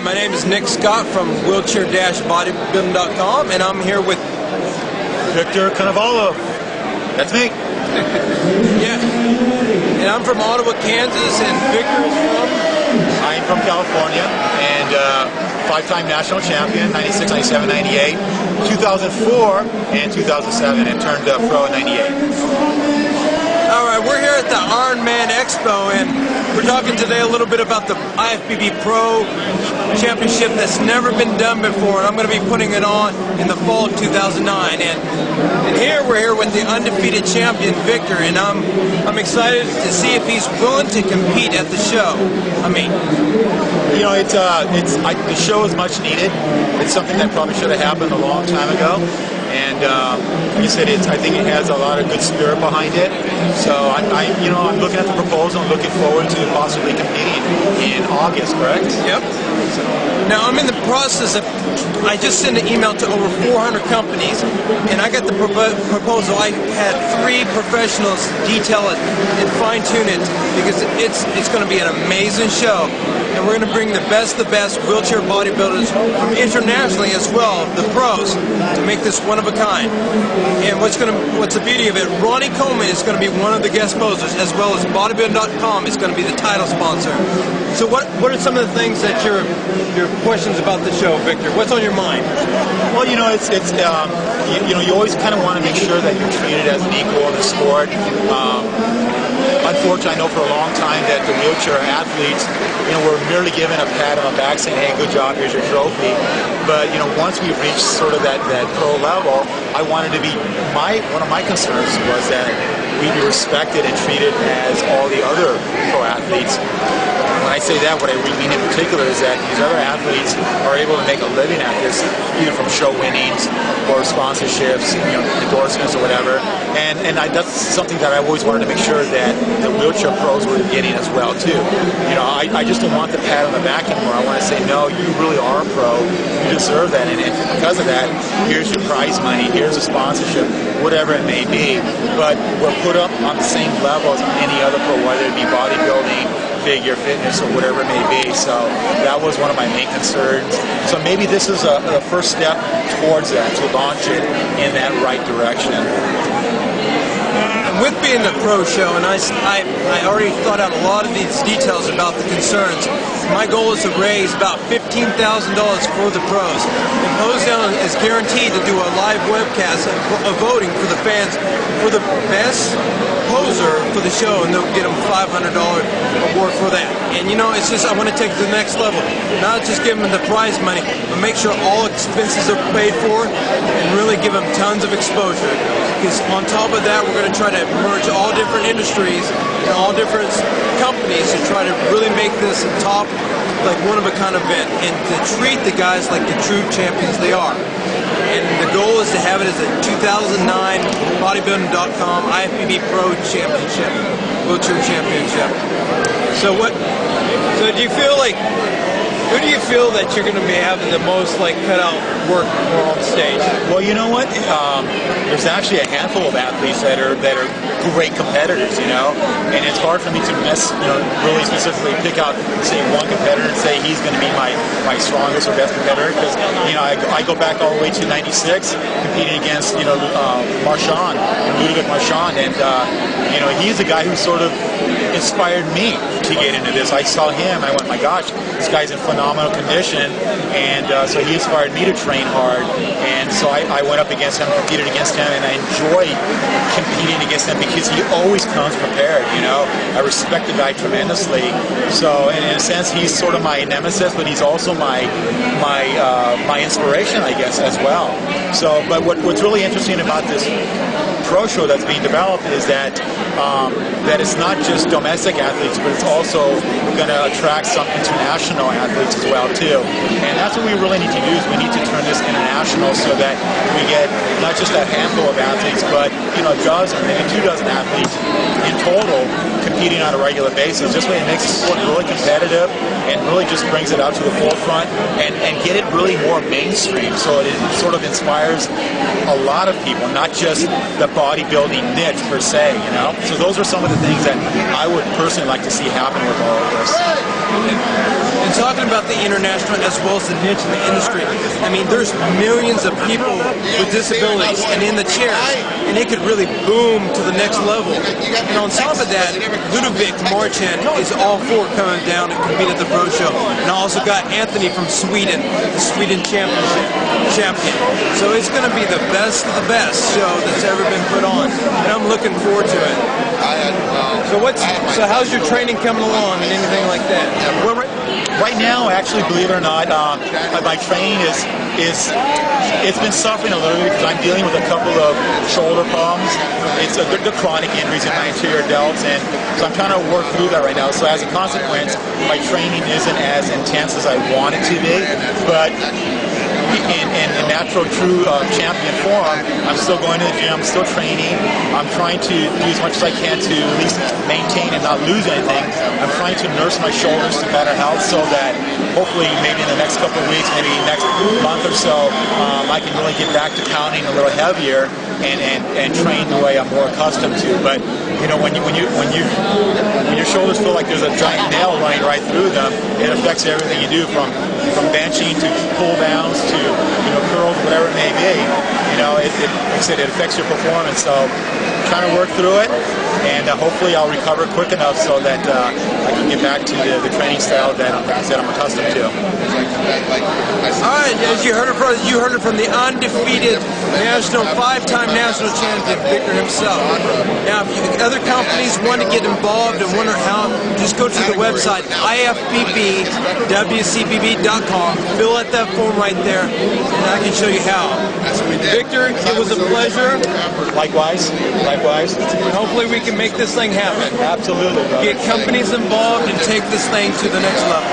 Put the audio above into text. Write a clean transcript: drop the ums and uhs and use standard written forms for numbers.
my name is Nick Scott from wheelchair-bodybuilding.com, and I'm here with Victor Konovalov. That's me. Yeah, and I'm from Ottawa, Kansas, and Victor is from? I'm from California, and five-time national champion, 96, 97, 98, 2004, and 2007, and turned pro in 98. All right, we're here at the Ironman Expo, and we're talking today a little bit about the IFBB Pro Championship that's never been done before, and I'm going to be putting it on in the fall of 2009. And here we're here with the undefeated champion Victor, and I'm excited to see if he's willing to compete at the show. I mean, you know, the show is much needed. It's something that probably should have happened a long time ago. And like you said, I think it has a lot of good spirit behind it. So I'm looking at the proposal and looking forward to possibly competing in August, correct? Yep. Now I'm in the process of, I just sent an email to over 400 companies, and I got the proposal. I had 3 professionals detail it and fine tune it, because it's going to be an amazing show. And we're going to bring the best wheelchair bodybuilders from internationally as well, the pros, to make this one of a kind. And what's the beauty of it? Ronnie Coleman is going to be one of the guest posers, as well as Bodybuilding.com is going to be the title sponsor. So what are some of the things that your questions about the show, Victor? What's on your mind? Well, you know, you always kind of want to make sure that you're treated as an equal in the sport. Unfortunately, I know for a long time that the wheelchair athletes, were merely given a pat on the back saying, hey, good job, here's your trophy. But, once we've reached sort of that pro level, I wanted to be, one of my concerns was that we be respected and treated as all the other pro athletes. When I say that, what I really mean in particular is that these other athletes are able to make a living at this, either from show winnings or sponsorships, endorsements or whatever. And that's something that I always wanted to make sure that the wheelchair pros were getting as well too. I just don't want the pat on the back anymore. I want to say, no, you really are a pro. You deserve that, and because of that, here's your prize money, here's a sponsorship, whatever it may be. But we're put up on the same level as any other pro, whether it be bodybuilding, figure, fitness, or whatever it may be. So that was one of my main concerns. So maybe this is a first step towards that, to launch it in that right direction. With being the pro show, and I already thought out a lot of these details about the concerns. My goal is to raise about $15,000 for the pros. And Posedown is guaranteed to do a live webcast of voting for the fans for the best poser for the show, and they'll get them $500 award for that. And it's just, I want to take it to the next level. Not just give them the prize money, but make sure all expenses are paid for, and really give them tons of exposure. Because on top of that, we're going to try to merge all different industries and all different companies to try to really make this a top, like one-of-a-kind event, and to treat the guys like the true champions they are. And the goal is to have it as a 2009 Bodybuilding.com IFBB Pro Championship, Wheelchair Championship. So do you feel like, who do you feel that you're going to be having the most cutout work more on stage? Well, you know what? There's actually a handful of athletes that are great competitors, and it's hard for me to really specifically pick out, say, one competitor and say he's going to be my strongest or best competitor, because I go back all the way to '96 competing against Marchand, Ludovic Marchand, and he's a guy who sort of inspired me to get into this. I saw him, I went, my gosh, this guy's in phenomenal condition, and so he inspired me to train hard, and so I went up against him, competed against him, and I enjoy competing against him because he always comes prepared. I respect the guy tremendously. So in a sense, he's sort of my nemesis, but he's also my inspiration, I guess, as well. So, but what's really interesting about this pro show that's being developed is that it's not just domestic athletes, but it's also going to attract some international athletes as well too. And that's what we really need to do, is we need to turn this international so that we get not just that handful of athletes, but a dozen, maybe 2 dozen athletes in total competing on a regular basis. This way it makes the sport really competitive and really just brings it out to the forefront and get it really more mainstream, so it sort of inspires a lot of people, not just the bodybuilding niche per se, you know? So those are some of the things that I would personally like to see happen with all of this. And talking about the international as well as the niche in the industry, I mean, there's millions of people with disabilities and in the chairs, and it could really boom to the next level. And on top of that, Ludovic Marchand is all for coming down and compete at the Pro Show. And I also got Anthony from Sweden, the Sweden champion. So it's going to be the best of the best show that's ever been put on, and I'm looking forward to it. So how's your training coming along and anything like that? Well, right now, actually, believe it or not, my training it's been suffering a little bit because I'm dealing with a couple of shoulder problems. It's the chronic injuries in my anterior delts, and so I'm trying to work through that right now. So as a consequence, my training isn't as intense as I want it to be, but in natural, true champion form, I'm still going to the gym, I'm still training. I'm trying to do as much as I can to at least maintain and not lose anything. I'm trying to nurse my shoulders to better health so that hopefully maybe in the next couple of weeks, maybe next month or so, I can really get back to pounding a little heavier and train the way I'm more accustomed to. But you know, when your shoulders feel like there's a giant nail running right through them, it affects everything you do from benching to pull downs to curls, whatever it may be. You know, like I said, it affects your performance. So I'm trying to work through it, and hopefully I'll recover quick enough so that I can get back to the training style that I'm accustomed to. All right, as you heard it from the undefeated five-time national champion Victor himself. Now, if other companies want to get involved and wonder how, just go to the website IFBBWCBB.com. Fill out that form right there, and I can show you how. Victor, it was a pleasure. Likewise. Hopefully we can make this thing happen. Absolutely, brother. Get companies involved and take this thing to the next level.